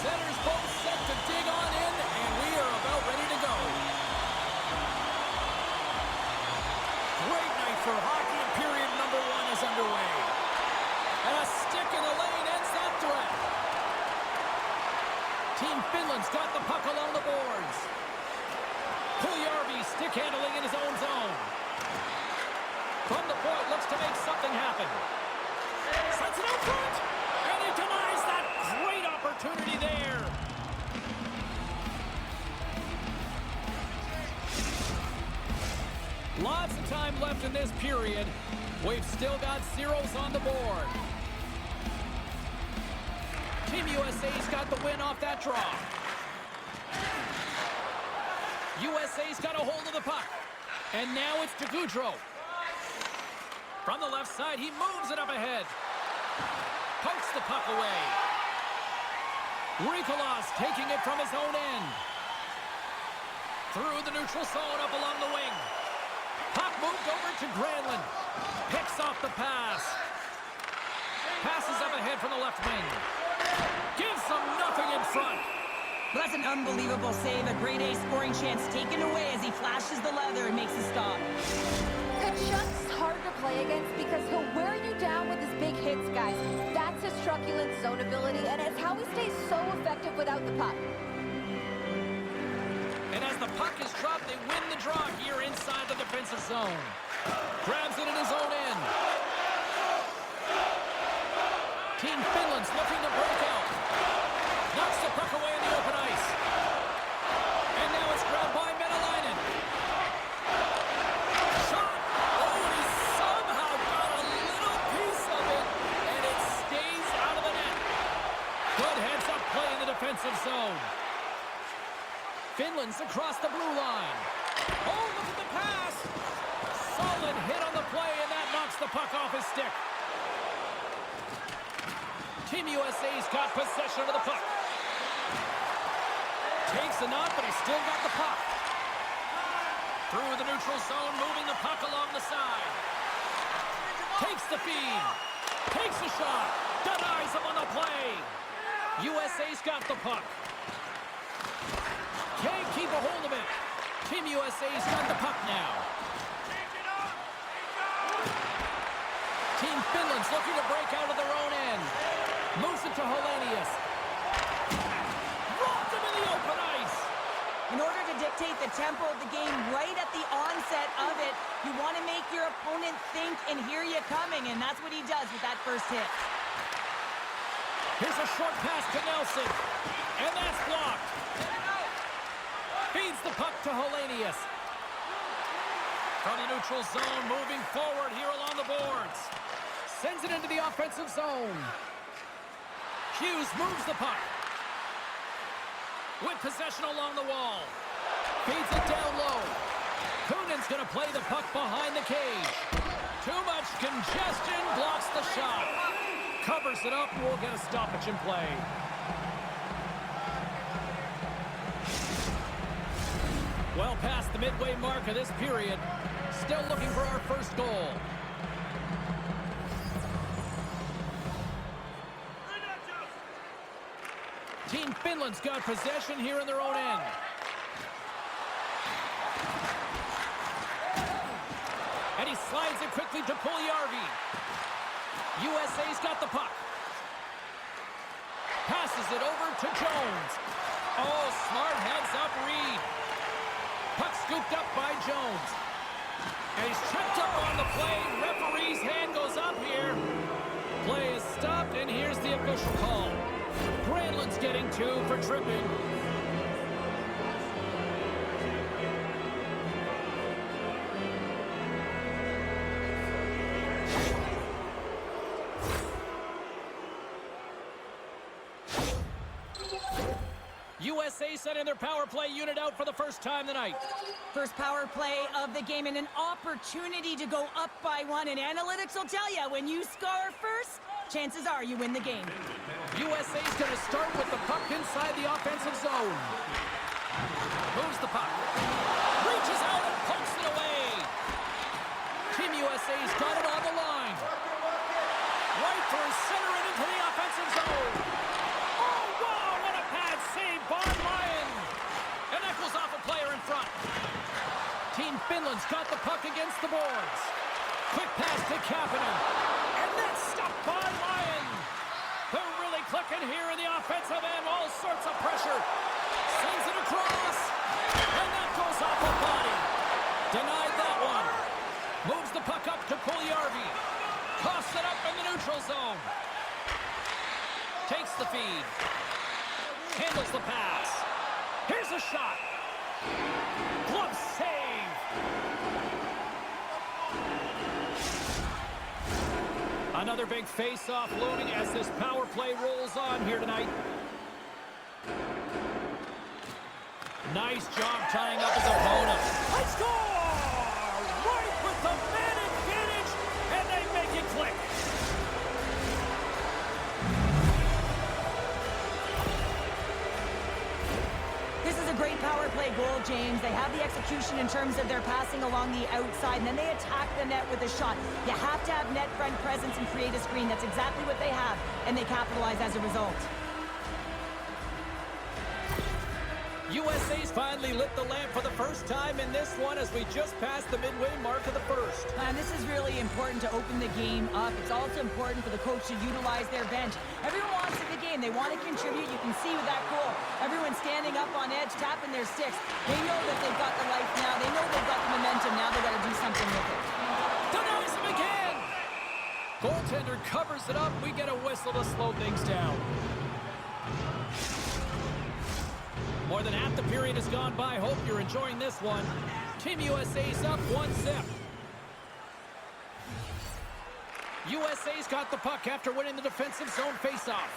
Centers both set to dig on in, and we are about ready to go. Great night for hockey, and period number 1 is underway. And a stick in the lane ends that threat. Team Finland's got the puck along the boards. Puljärvi stick handling in his own zone. From the point, looks to make something happen. Sets it out front, and he denies that great opportunity there. Lots of time left in this period. We've still got zeros on the board. Team USA's got the win off that draw. USA's got a hold of the puck. And now it's to Gaudreau. From the left side, he moves it up ahead. Pokes the puck away. Rikolas taking it from his own end. Through the neutral zone up along the wing. Puck moved over to Granlund. Picks off the pass. Passes up ahead from the left wing. Gives them nothing in front. Well, that's an unbelievable save. A grade A scoring chance taken away as he flashes the leather and makes a stop. Kachuk's hard to play against because he'll wear you down with his big hits, guys. That's his truculent zone ability, and it's how he stays so effective without the puck. And as the puck is dropped, they win the draw here inside the defensive zone. Grabs it in his own end. Team Finland's looking to break out. Knocks the puck away in the open ice. And now it's grabbed by Menelainen. Shot! Oh, and he somehow got a little piece of it, and it stays out of the net. Good heads-up play in the defensive zone. Finland's across the blue line. Oh, look at the pass! Solid hit on the play, and that knocks the puck off his stick. Team USA's got possession of the puck. Takes a knock, but he's still got the puck. Through the neutral zone, moving the puck along the side. Takes the feed. Takes a shot. Denies him on the play. USA's got the puck. Can't keep a hold of it. Team USA's got the puck now. Team Finland's looking to break out of their own end. Moves it to Hellenius. Rocked him in the open ice. In order to dictate the tempo of the game right at the onset of it, you want to make your opponent think and hear you coming, and that's what he does with that first hit. Here's a short pass to Nelson, and that's blocked. Feeds the puck to Hellenius. From the neutral zone, moving forward here along the boards. Sends it into the offensive zone. Hughes moves the puck. With possession along the wall. Feeds it down low. Kunin's going to play the puck behind the cage. Too much congestion, blocks the shot. Covers it up, we'll get a stoppage in play. Well past the midway mark of this period. Still looking for our first goal. Team Finland's got possession here in their own end. And he slides it quickly to Puljärvi. USA's got the puck. Passes it over to Jones. Oh, smart heads-up read. Puck scooped up by Jones. And he's tripped up on the play. Referee's hand goes up here. Play is stopped, and here's the official call. Granlund's getting 2 for tripping. USA sending their power play unit out for the first time tonight. First power play of the game and an opportunity to go up by 1. And analytics will tell you, when you score first, chances are you win the game. USA's going to start with the puck inside the offensive zone. Moves the puck. Reaches out and pokes it away. Team USA's got it on the line. Right through center and into the offensive zone. Oh, wow, what a pass boards. Quick pass to Kapanen. And that's stopped by Lyon. They're really clicking here in the offensive end. All sorts of pressure. Sends it across. And that goes off the body. Denied that one. Moves the puck up to Puljujarvi. Toss it up in the neutral zone. Takes the feed. Handles the pass. Here's a shot. Glove save. Another big face-off looming as this power play rolls on here tonight. Nice job tying up his opponent. They score! Right with the man advantage, and they make it click. This is a great power play goal, James. They have the execution in terms of their passing along the outside, and then they attack the net with a shot. You have to have net front presence and create a screen. That's exactly what they have, and they capitalize as a result. USA's finally lit the lamp for the first time in this one as we just passed the midway mark of the first. And this is really important to open the game up. It's also important for the coach to utilize their bench. Everyone wants in the game. They want to contribute. You can see with that goal, everyone's standing up on edge, tapping their sticks. They know that they've got the life now. They know they've got the momentum. Now they've got to do something with it. Denies him again! Goaltender covers it up. We get a whistle to slow things down. More than half the period has gone by. Hope you're enjoying this one. Team USA's up 1-0. USA's got the puck after winning the defensive zone faceoff.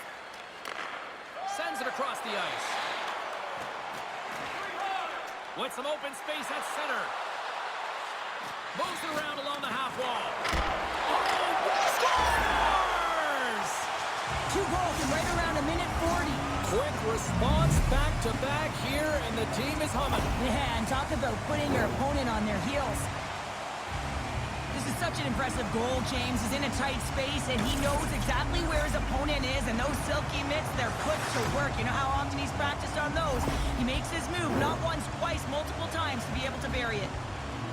Sends it across the ice. With some open space at center. Moves it around along the half wall. Oh, scores! 2 goals in right around a minute 40. Quick response back-to-back here, and the team is humming. Yeah, and talk about putting your opponent on their heels. This is such an impressive goal, James. He's in a tight space, and he knows exactly where his opponent is, and those silky mitts, they're put to work. You know how often he's practiced on those? He makes his move, not once, twice, multiple times to be able to bury it.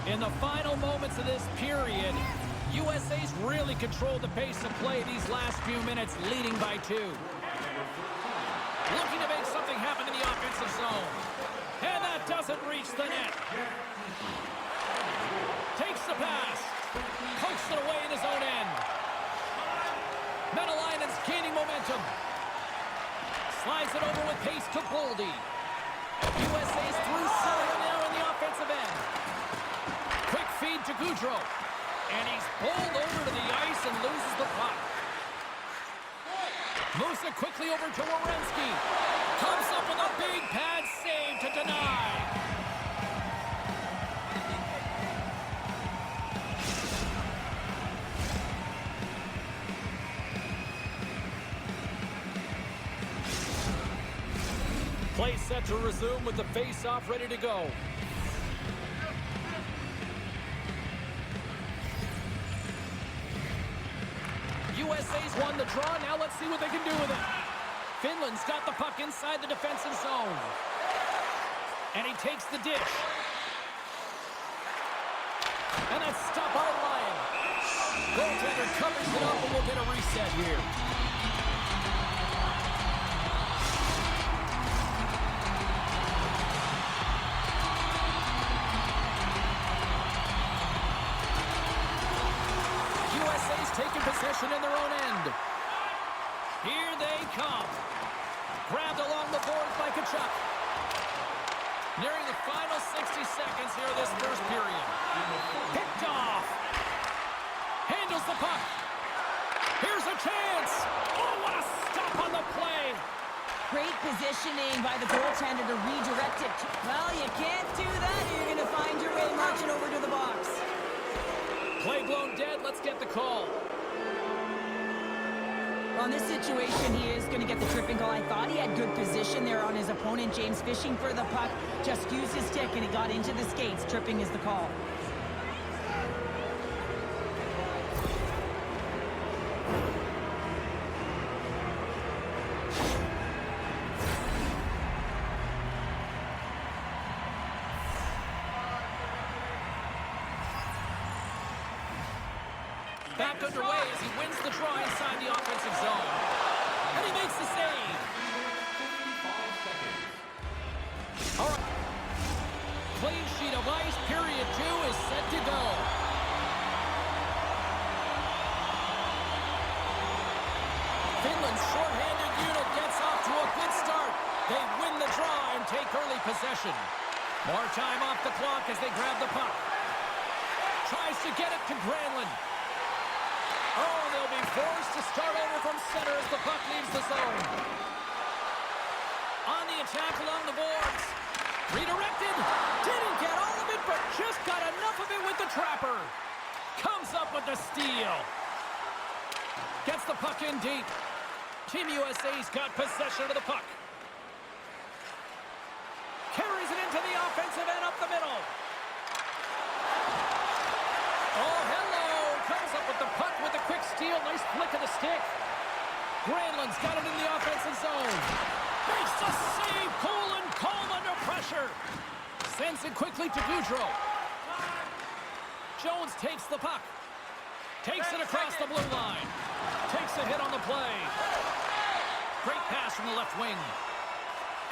In the final moments of this period, USA's really controlled the pace of play these last few minutes, leading by 2. Looking to make something happen in the offensive zone. And that doesn't reach the net. Takes the pass. Pokes it away in his own end. Metalainen's gaining momentum. Slides it over with pace to Boldy. USA's through center now in the offensive end. Quick feed to Gaudreau. And he's bowled over to the ice and loses the puck. Moves it quickly over to Werenski. Comes up with a big pad save to deny. Play set to resume with the face-off ready to go. USA's won the draw. Now let's see what they can do with it. Finland's got the puck inside the defensive zone. And he takes the dish. And that's stopped by Lyon. Goaltender covers it up, and we'll get a reset here. Taking possession in their own end. Here they come. Grabbed along the boards by Tkachuk. Nearing the final 60 seconds here of this first period. Picked off. Handles the puck. Here's a chance. Oh, what a stop on the play. Great positioning by the goaltender to redirect it. Well, you can't do that. You're going to find your way marching over to the box. Play blown dead. Let's get the call. On this situation, he is going to get the tripping call. I thought he had good position there on his opponent. James fishing for the puck. Just used his stick, and he got into the skates. Tripping is the call. back underway as he wins the draw inside the offensive zone. And he makes the save. All right. Clean sheet of ice. Period 2 is set to go. Finland's shorthanded unit gets off to a good start. They win the draw and take early possession. More time off the clock as they grab the puck. Tries to get it to Granlund. Oh, they'll be forced to start over from center as the puck leaves the zone. On the attack along the boards. Redirected. Didn't get all of it, but just got enough of it with the trapper. Comes up with the steal. Gets the puck in deep. Team USA's got possession of the puck. Carries it into the offensive end up the middle. Oh, hello. Comes up with the puck with a quick steal. Nice flick of the stick. Granlund's got it in the offensive zone. Makes the save. Cool and calm under pressure. Sends it quickly to Goudreau. Jones takes the puck. Takes it across the blue line. Takes a hit on the play. Great pass from the left wing.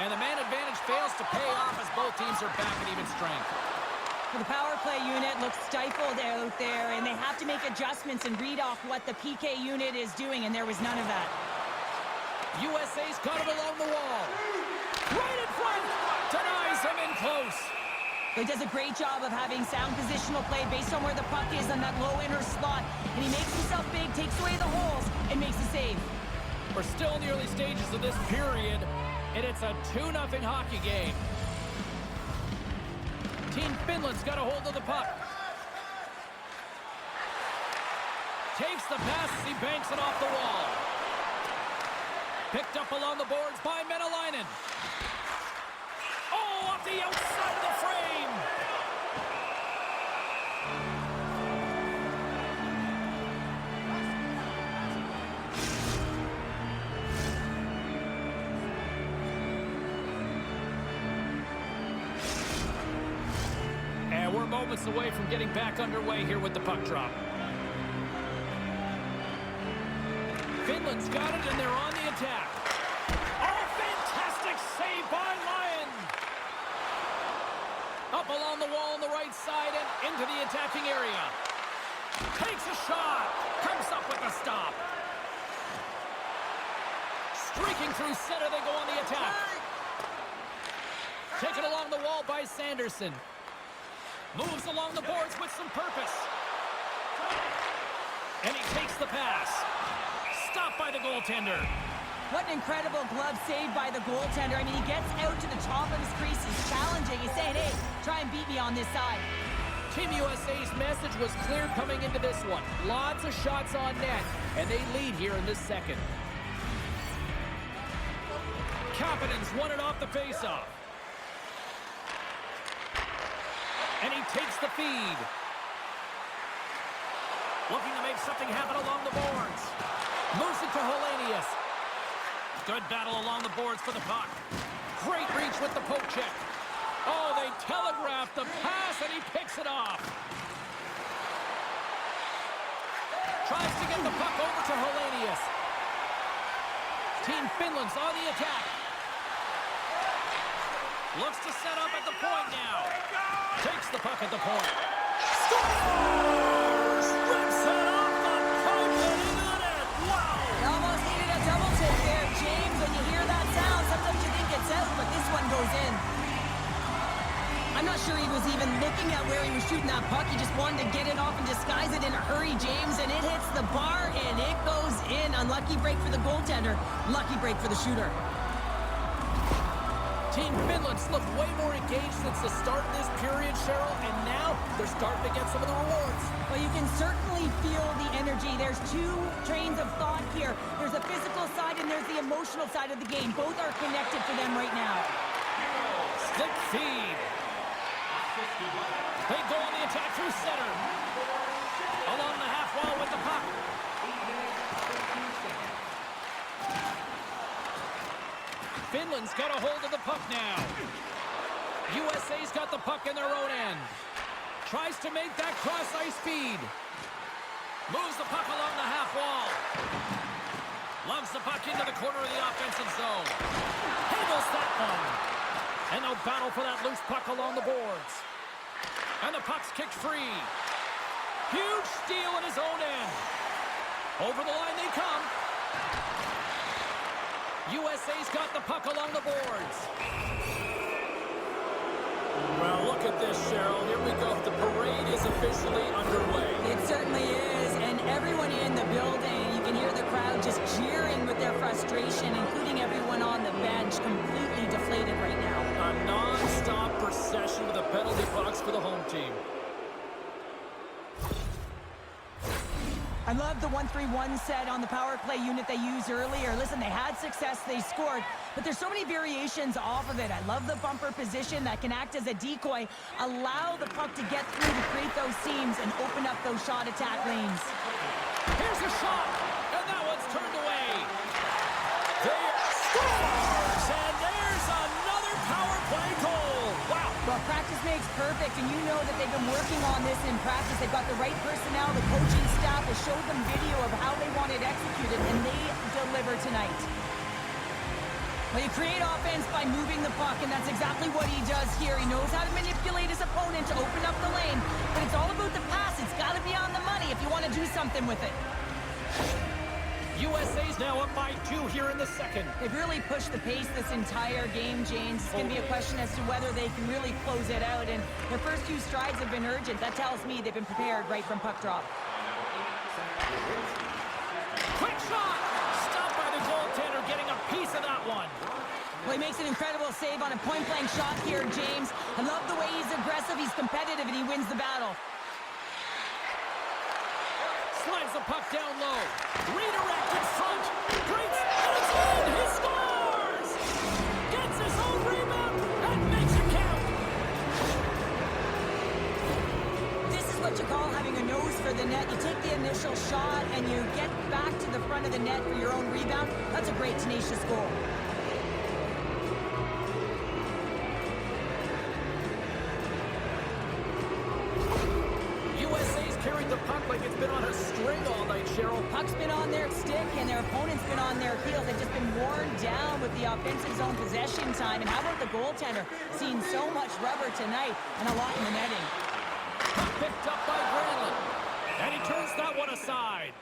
And the man advantage fails to pay off as both teams are back at even strength. The power play unit looks stifled out there, and they have to make adjustments and read off what the PK unit is doing, and there was none of that. USA's got it along the wall. Right in front. Denies him in close. He does a great job of having sound positional play based on where the puck is on that low inner slot, and he makes himself big, takes away the holes, and makes a save. We're still in the early stages of this period, and it's a 2-0 hockey game. Team Finland's got a hold of the puck. Takes the pass as he banks it off the wall. Picked up along the boards by Menelainen. Oh, off the outside of the frame. And we're moments away from getting back underway here with the puck drop. Finland's got it, and they're on the attack. Oh, fantastic save by Lyon. Up along the wall on the right side and into the attacking area. Takes a shot. Comes up with a stop. Streaking through center, they go on the attack. Taken along the wall by Sanderson. Moves along the boards with some purpose. And he takes the pass. Stopped by the goaltender. What an incredible glove save by the goaltender. I mean, he gets out to the top of his crease. He's challenging. He's saying, hey, try and beat me on this side. Team USA's message was clear coming into this one. Lots of shots on net, and they lead here in this second. Kapanen's won it off the faceoff. And he takes the feed. Looking to make something happen along the boards. Moves it to Hellenius. Good battle along the boards for the puck. Great reach with the poke check. Oh, they telegraphed the pass, and he picks it off. Tries to get the puck over to Hellenius. Team Finland's on the attack. Looks to set up at the point now. Takes the puck at the point. Scores! Rips it off the pipe and into the net. Wow! He almost needed a double tip there, James. When you hear that sound, sometimes you think it's out, but this one goes in. I'm not sure he was even looking at where he was shooting that puck. He just wanted to get it off and disguise it in a hurry, James, and it hits the bar, and it goes in. Unlucky break for the goaltender. Lucky break for the shooter. Team Finland's looked way more engaged since the start of this period, Cheryl, and now they're starting to get some of the rewards. Well, you can certainly feel the energy. There's two trains of thought here. There's the physical side and there's the emotional side of the game. Both are connected for them right now. Stick feed. They go on the attack through center. Along the half wall with the puck. Finland's got a hold of the puck now. USA's got the puck in their own end. Tries to make that cross-ice feed. Moves the puck along the half wall. Lugs the puck into the corner of the offensive zone. Handles that one. And they'll battle for that loose puck along the boards. And the puck's kicked free. Huge steal at his own end. Over the line they come. USA's got the puck along the boards. Well, look at this, Cheryl. Here we go. The parade is officially underway. It certainly is, and everyone in the building, you can hear the crowd just cheering with their frustration, including everyone on the bench, completely deflated right now. A non-stop procession to the penalty box for the home team. I love the 1-3-1 set on the power play unit they used earlier. Listen, they had success, they scored, but there's so many variations off of it. I love the bumper position that can act as a decoy, allow the puck to get through to create those seams and open up those shot attack lanes. Here's a shot, and that one's turned away. They scores, and there's another power play goal. Wow. Well, practice makes perfect, and you know that they've been working on this in practice. They've got the right personnel, the coaching staff has showed them video of how they want it executed, and they deliver tonight. Well, you create offense by moving the puck, and that's exactly what he does here. He knows how to manipulate his opponent to open up the lane, but it's all about the pass. It's got to be on the money if you want to do something with it. USA's now up by 2 here in the second. They've really pushed the pace this entire game, James. It's going to be a question as to whether they can really close it out, and their first 2 strides have been urgent. That tells me they've been prepared right from puck drop. Quick shot! Stopped by the goaltender, getting a piece of that one. Well, he makes an incredible save on a point-blank shot here, James. I love the way he's aggressive, he's competitive, and he wins the battle. Slides the puck down low. Redirect in front. Great, and it's in! He scores! Gets his own rebound and makes it count. This is what you call having a nose for the net. You take the initial shot and you get back to the front of the net for your own rebound. That's a great, tenacious goal. USA's carried the puck like it's been on a string all night, Cheryl. Puck's been on their stick and their opponent's been on their heels. They've just been worn down with the offensive zone possession time. And how about the goaltender? Seen so much rubber tonight and a lot in the netting. Picked up by Granlund. And he turns that one aside.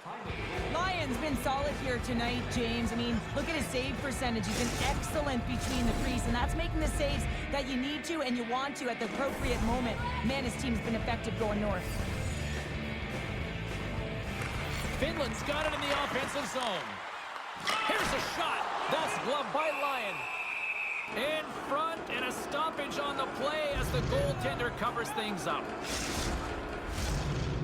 Lyon's been solid here tonight, James. I mean, look at his save percentage. He's been excellent between the crease, and that's making the saves that you need to and you want to at the appropriate moment. Man, his team's been effective going north. Finland's got it in the offensive zone. Here's a shot. That's gloved by Lyon. In front, and a stoppage on the play as the goaltender covers things up.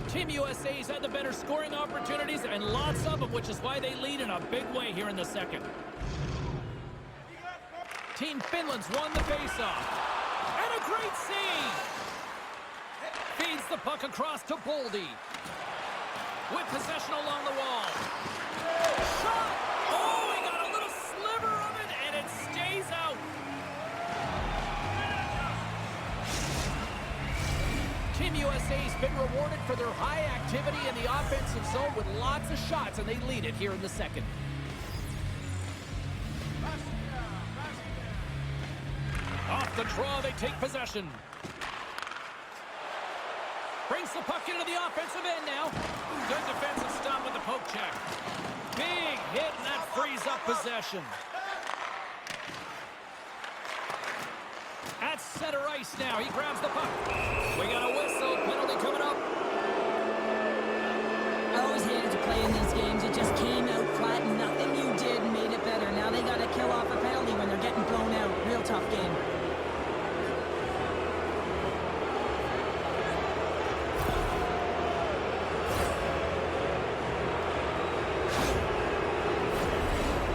Team USA's had the better scoring opportunities, and lots of them, which is why they lead in a big way here in the second. Team Finland's won the faceoff. And a great save! Feeds the puck across to Boldy. With possession along the wall. Shot! Oh, he got a little sliver of it, and it stays out. Team USA's been rewarded for their high activity in the offensive zone with lots of shots, and they lead it here in the second. Off the draw, they take possession. Brings the puck into the offensive end now. Good defensive stop with the poke check. Big hit, and that frees up possession. At center ice now. He grabs the puck. We got a whistle. Penalty coming up. I always hated to play in these games. It just came out flat, and nothing you did made it better. Now they got to kill off a penalty when they're getting blown out. Real tough game.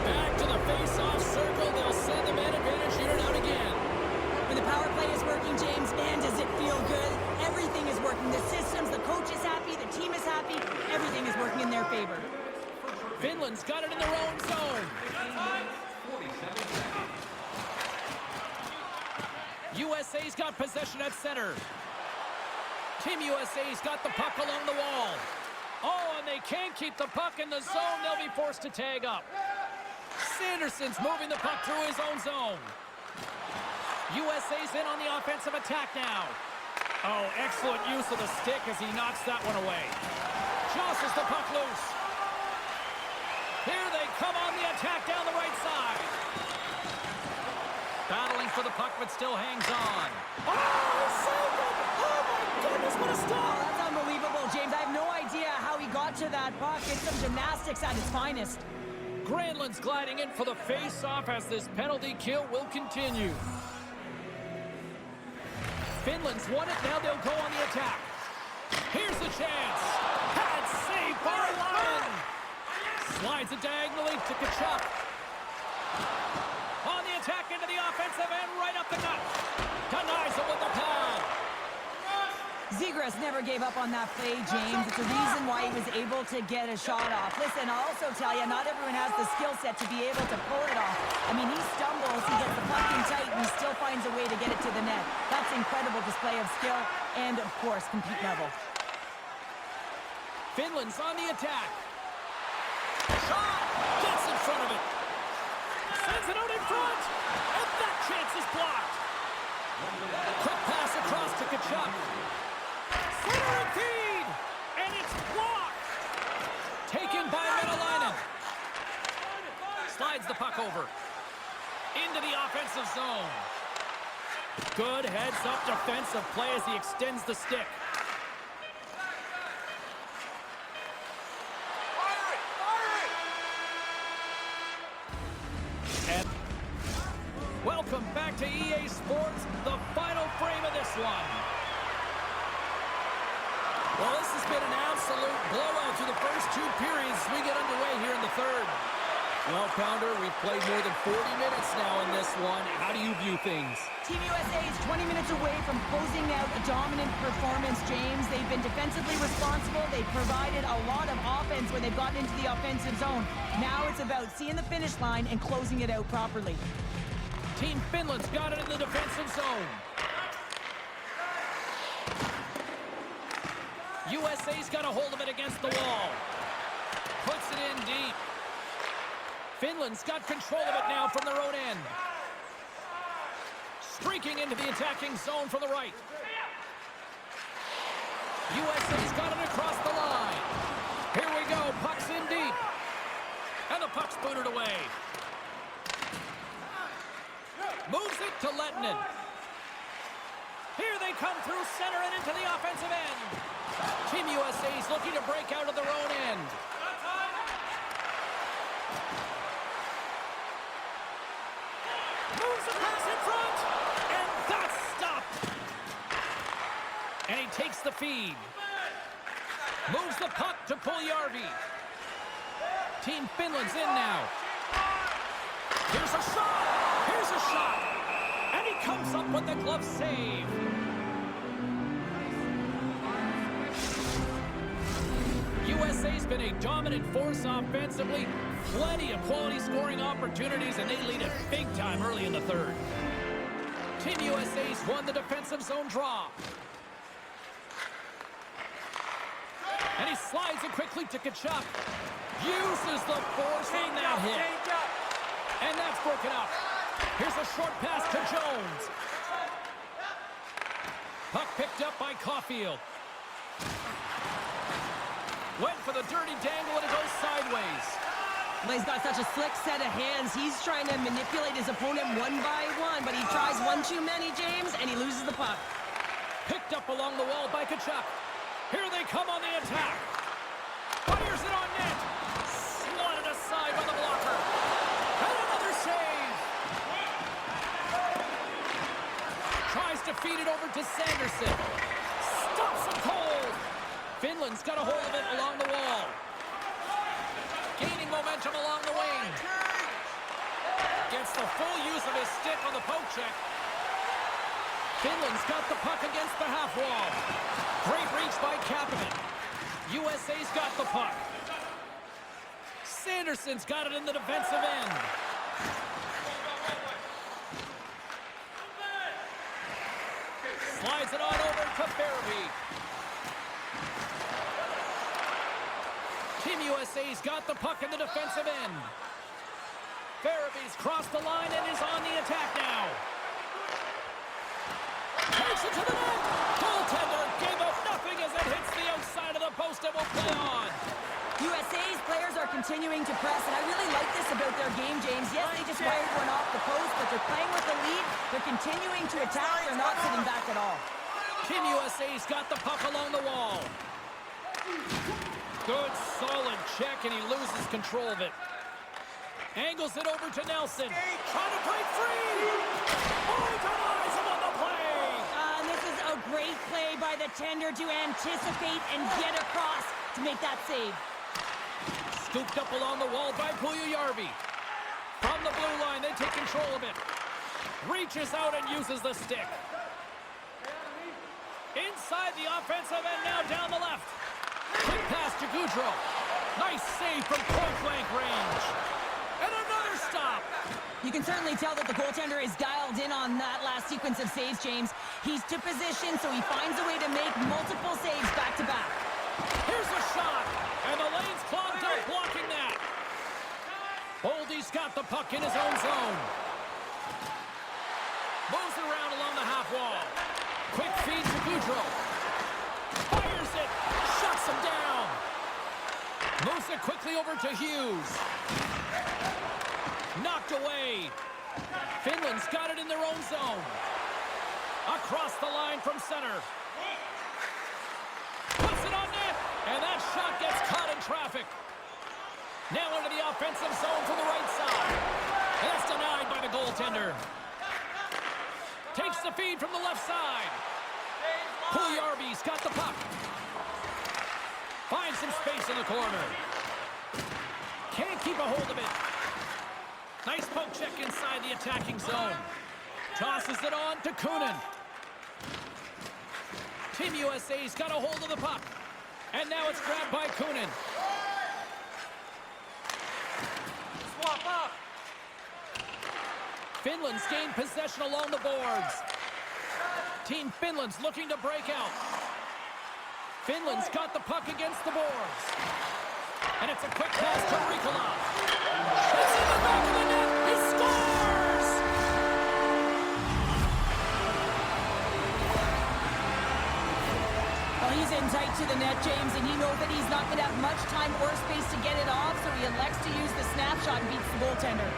Back to the face-off circle. They'll send the man advantage unit out again. When the power play is working, James, man, does it feel good. Everything is working. The systems, the coach is happy, the team is happy. Everything is working in their favor. Finland's got it in their own zone. USA's got possession at center. Team USA's got the puck along the wall. Oh, and they can't keep the puck in the zone. They'll be forced to tag up. Sanderson's moving the puck through his own zone. USA's in on the offensive attack now. Oh, excellent use of the stick as he knocks that one away. Jostles the puck loose. Here they come on the attack down the right side. Battling for the puck, but still hangs on. Oh, saved it! Oh, my goodness, what a stop! Oh, that's unbelievable, James. I have no idea how he got to that puck. It's some gymnastics at its finest. Granlund's gliding in for the face-off as this penalty kill will continue. Finland's won it, now they'll go on the attack. Here's the chance. Had saved by Lyon. Slides it diagonally to Kachuk. On the attack into the offensive end, right up the gut. Denies it with the pad. Zegras never gave up on that play, James. It's a reason why he was able to get a shot off. Listen, I'll also tell you, not everyone has the skill set to be able to pull it off. I mean, he stumbles, he gets the puck in tight, and he still finds a way to get it to the net. That's incredible display of skill and, of course, compete level. Finland's on the attack. Shot! Gets in front of it. Sends it out in front. And that chance is blocked. Quick pass across to Kachuk. Center feed! And it's blocked! Taken by Venäläinen. Slides the puck over. Into the offensive zone. Good heads-up defensive play as he extends the stick. And welcome back to EA Sports, the final frame of this one. Well, this has been an absolute blowout through the first two periods as we get underway here in the third. Well, Pounder, we've played more than 40 minutes now in this one. How do you view things? Team USA is 20 minutes away from closing out a dominant performance, James. They've been defensively responsible. They've provided a lot of offense when they've gotten into the offensive zone. Now it's about seeing the finish line and closing it out properly. Team Finland's got it in the defensive zone. USA's got a hold of it against the wall. Puts it in deep. Finland's got control of it now from their own end. Streaking into the attacking zone from the right. USA's got it across the line. Here we go, puck's in deep. And the puck's booted away. Moves it to Lettinen. Here they come through center and into the offensive end. Team USA's looking to break out of their own end. Moves the pass in front. And that's stopped. And he takes the feed. Moves the puck to Puljärvi. Team Finland's in now. Here's a shot. Here's a shot. And he comes up with the glove save. USA's been a dominant force offensively. Plenty of quality scoring opportunities, and they lead it big time early in the third. Team USA's won the defensive zone draw. And he slides it quickly to Kachuk. Uses the force on that hit. And that's broken up. Here's a short pass to Jones. Puck picked up by Caulfield. Went for the dirty dangle and it goes sideways. Well, he's got such a slick set of hands. He's trying to manipulate his opponent one by one, but he tries one too many, James, and he loses the puck. Picked up along the wall by Kachuk. Here they come on the attack. Fires it on net. Slotted aside by the blocker. And another save. Tries to feed it over to Sanderson. Stops it cold. Finland's got a hold of it along the wall. Gaining momentum along the wing. Gets the full use of his stick on the poke check. Finland's got the puck against the half wall. Great reach by Kapanen. USA's got the puck. Sanderson's got it in the defensive end. Slides it on over to Fairby. Team USA's got the puck in the defensive end. Farabee's crossed the line and is on the attack now. Takes it to the net. Goaltender gave up nothing as it hits the outside of the post and will play on. USA's players are continuing to press, and I really like this about their game, James. Yes, they just fired one off the post, but they're playing with the lead. They're continuing to attack. They're not sitting back at all. Team USA's got the puck along the wall. Good, solid check, and he loses control of it. Angles it over to Nelson. Trying to break free. Oh, he denies him on the play. And this is a great play by the tender to anticipate and get across to make that save. Scooped up along the wall by Puljujarvi. From the blue line, they take control of it. Reaches out and uses the stick. Inside the offensive end, now down the left. Quick pass to Gaudreau. Nice save from point-blank range. And another stop. You can certainly tell that the goaltender is dialed in on that last sequence of saves, James. He's to position, so he finds a way to make multiple saves back-to-back. Here's a shot, and the lane's clogged up blocking that. Boldy's got the puck in his own zone. Moves around along the half wall. Quick feed to Gaudreau. Fires it, shuts him down. Moves it quickly over to Hughes. Knocked away. Finland's got it in their own zone. Across the line from center. Puts it on net, and that shot gets caught in traffic. Now into the offensive zone from the right side. And that's denied by the goaltender. Takes the feed from the left side. Puljujarvi's got the puck. Finds some space in the corner. Can't keep a hold of it. Nice poke check inside the attacking zone. Tosses it on to Kunin. Team USA's got a hold of the puck. And now it's grabbed by Kunin. Swap up. Finland's gained possession along the boards. Team Finland's looking to break out. Finland's got the puck against the boards. And it's a quick pass to Riikola. It's in the back of the net. He scores! Well, he's in tight to the net, James, and he knows that he's not going to have much time or space to get it off, so he elects to use the snapshot and beats the goaltender.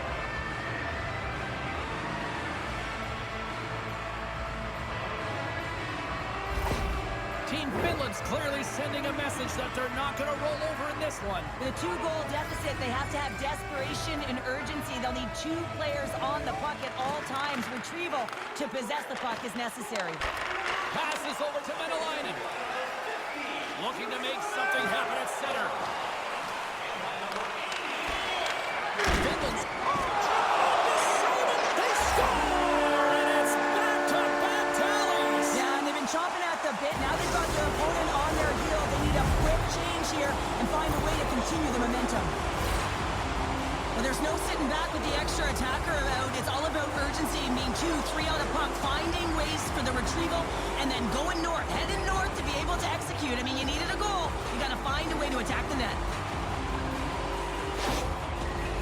Team Finland's clearly sending a message that they're not going to roll over in this one. With a 2-goal deficit, they have to have desperation and urgency. They'll need 2 players on the puck at all times. Retrieval to possess the puck is necessary. Passes over to Menelainen. Looking to make something happen at center. Finland's... They score! And it's back-to-back tallies! Yeah, and they've been chopping at the bit. Now they've got their opponent on their heel. They need a quick change here and find a way to continue the momentum. Well, there's no sitting back with the extra attacker out. It's all about urgency and being 2-3 on a puck, finding ways for the retrieval, and then going north, heading north to be able to execute. I mean, you needed a goal. You got to find a way to attack the net.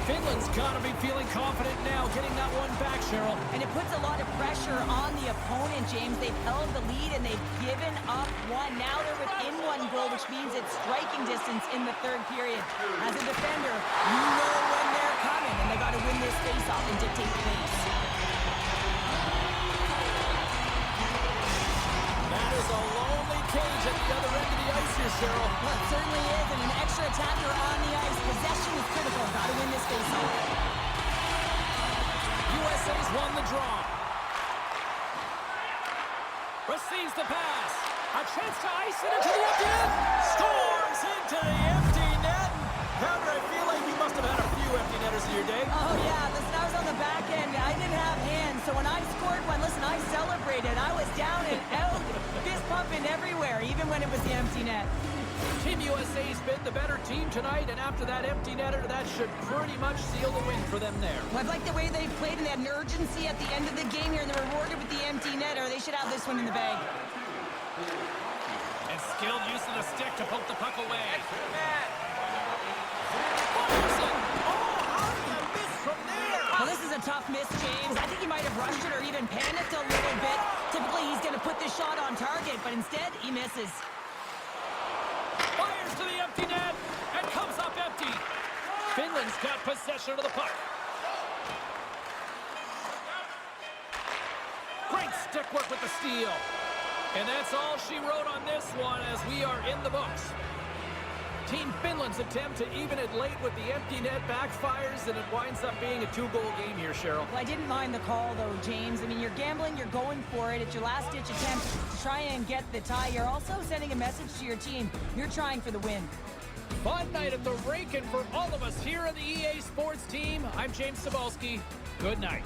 Finland's got to be feeling confident now, getting that one back, Cheryl. And it puts a lot of pressure on the opponent, James. They've held the lead and they've given up one. Now they're within 1 goal, which means it's striking distance in the 3rd period. As a defender, you know when they're coming, and they got to win this face-off and dictate the pace. That is a lonely cage at the other end of the ice here, Cheryl. Well, it certainly is, and an extra attacker on the ice. Possession is critical. Got to win this face-off. USA's won the draw. Receives the pass. A chance to ice it into the empty net. Scores into the empty net. Pounder, I feel like you must have had a few empty netters in your day. Oh, yeah. Listen, I was on the back end. I didn't have hands, so when I scored one, listen, I celebrated. I was down and out, fist pumping everywhere, even when it was the empty net. Team USA's been the better team tonight, and after that empty netter, that should pretty much seal the win for them there. Well, I've liked the way they've played, and they had an urgency at the end of the game here, and they're rewarded with the empty netter. They should have this one in the bag. And skilled use of the stick to poke the puck away. fires it. Oh, how did I miss from there? Well, this is a tough miss, James. I think he might have rushed it or even panicked a little bit. Typically, he's going to put this shot on target, but instead, he misses. Fires to the empty net and comes up empty. Finland's got possession of the puck. Great stick work with the steal. And that's all she wrote on this one as we are in the books. Team Finland's attempt to even it late with the empty net backfires, and it winds up being a 2-goal game here, Cheryl. Well, I didn't mind the call, though, James. I mean, you're gambling, you're going for it. It's your last-ditch attempt to try and get the tie. You're also sending a message to your team. You're trying for the win. Fun night at the rink, and for all of us here on the EA Sports team, I'm James Cebulski. Good night.